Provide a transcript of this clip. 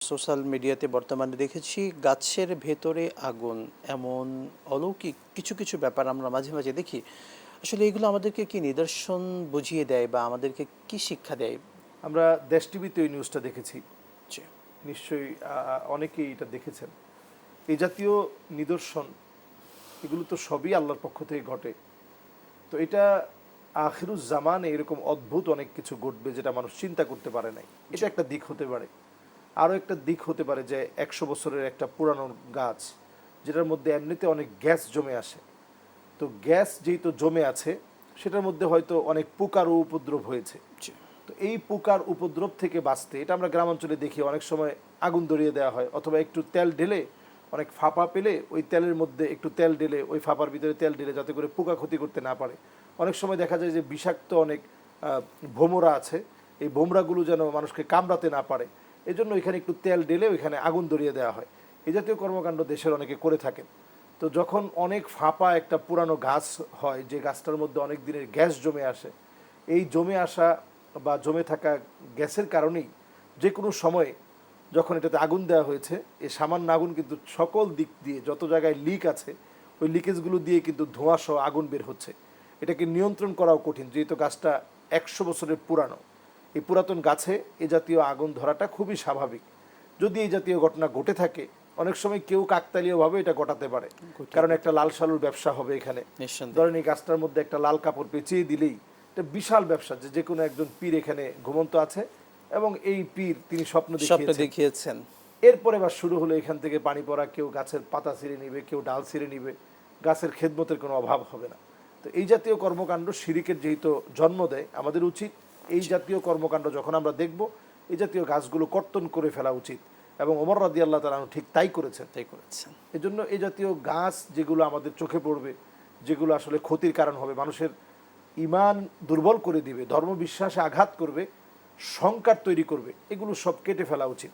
Social মিডিয়াতে বর্তমানে দেখেছি গাছের ভেতরে আগুন, এমন অলৌকিক কিছু কিছু ব্যাপার আমরা মাঝে মাঝে দেখি। আসলে এগুলো আমাদেরকে কি নিদর্শন বুঝিয়ে দেয় বা আমাদেরকে কি শিক্ষা দেয়? আমরা দেশ টিভিতে ওই নিউজটা দেখেছি। যে নিশ্চয়ই অনেকেই এটা দেখেছেন। এই জাতীয় নিদর্শন এগুলো তো সবই আল্লাহর পক্ষ থেকে ঘটে। তো এটা আখিরুজ জামানে এরকম অদ্ভুত অনেক কিছু ঘটবে যেটা মানুষ চিন্তা করতে পারে নাই। এটা একটা দিক হতে পারে। আরও একটা দিক হতে পারে যে 100 বছরের একটা পুরানো গাছ, যেটার মধ্যে এমনিতে অনেক গ্যাস জমে আসে। তো গ্যাস যেহেতু জমে আছে, সেটার মধ্যে হয়তো অনেক পোকারও উপদ্রব হয়েছে। যে তো এই পোকার উপদ্রব থেকে বাঁচতে, এটা আমরা গ্রামাঞ্চলে দেখি, অনেক সময় আগুন ধরিয়ে দেওয়া হয়, অথবা একটু তেল ঢেলে, অনেক ফাঁপা পেলে ওই তেলের মধ্যে একটু তেল ঢেলে, ওই ফাঁপার ভিতরে তেল ঢেলে, যাতে করে পোকা ক্ষতি করতে না পারে। অনেক সময় দেখা যায় যে বিষাক্ত অনেক ভোমরা আছে, এই ভোমরাগুলো যেন মানুষকে কামড়াতে না পারে, এজন্য ওইখানে একটু তেল ঢেলে ওইখানে আগুন ধরিয়ে দেওয়া হয়। এই জাতীয় কর্মকাণ্ড দেশের অনেকে করে থাকেন। তো যখন অনেক ফাঁপা একটা পুরানো গাছ হয়, যে গাছটার মধ্যে অনেক দিনের গ্যাস জমে আসে, এই জমে আসা বা জমে থাকা গ্যাসের কারণেই যে কোনো সময়ে যখন এটাতে আগুন দেওয়া হয়েছে, এই সামান্য আগুন কিন্তু সকল দিক দিয়ে যত জায়গায় লিক আছে, ওই লিকেজগুলো দিয়ে কিন্তু ধোঁয়া সহ আগুন বের হচ্ছে। এটাকে নিয়ন্ত্রণ করাও কঠিন, যেহেতু গাছটা 100 বছরের পুরানো। এই পুরাতন গাছে এ জাতীয় আগুন ধরাটা খুবই স্বাভাবিক। যদি এই জাতীয় ঘটনা ঘটে থাকে, অনেক সময় কেউ কাকতালীয়ভাবে এটা ঘটাতে পারে, কারণ একটা লাল সালুর ব্যবসা হবে এখানে। নিঃসন্দেহে ধরেন এই গাছটার মধ্যে একটা লাল কাপড় পেঁচিয়ে দিলেই এটা বিশাল ব্যবসা, যে যে কোনো একজন পীর এখানে ঘুমন্ত আছে এবং এই পীর তিনি স্বপ্ন স্বপ্ন দেখিয়েছেন। দেখিয়েছেন। এরপরে বা শুরু হলো এখান থেকে পানি পড়া, কেউ গাছের পাতা ছিঁড়ে নিবে, কেউ ডাল ছিঁড়ে নিবে, গাছের খেদমতের কোনো অভাব হবে না। তো এই জাতীয় কর্মকাণ্ড শিরিকের যেহেতু জন্ম দেয়, আমাদের উচিত এই জাতীয় কর্মকাণ্ড যখন আমরা দেখব, এই জাতীয় গাছগুলো কর্তন করে ফেলা উচিত। এবং ওমর রাদিয়াল্লাহু তাআলা ঠিক তাই করেছেন। তাই করেছেন। এজন্য এই জাতীয় গাছ যেগুলো আমাদের চোখে পড়বে, যেগুলো আসলে ক্ষতির কারণ হবে, মানুষের ঈমান দুর্বল করে দিবে, ধর্মবিশ্বাসে আঘাত করবে, সংকট তৈরি করবে, এগুলো সব কেটে ফেলা উচিত।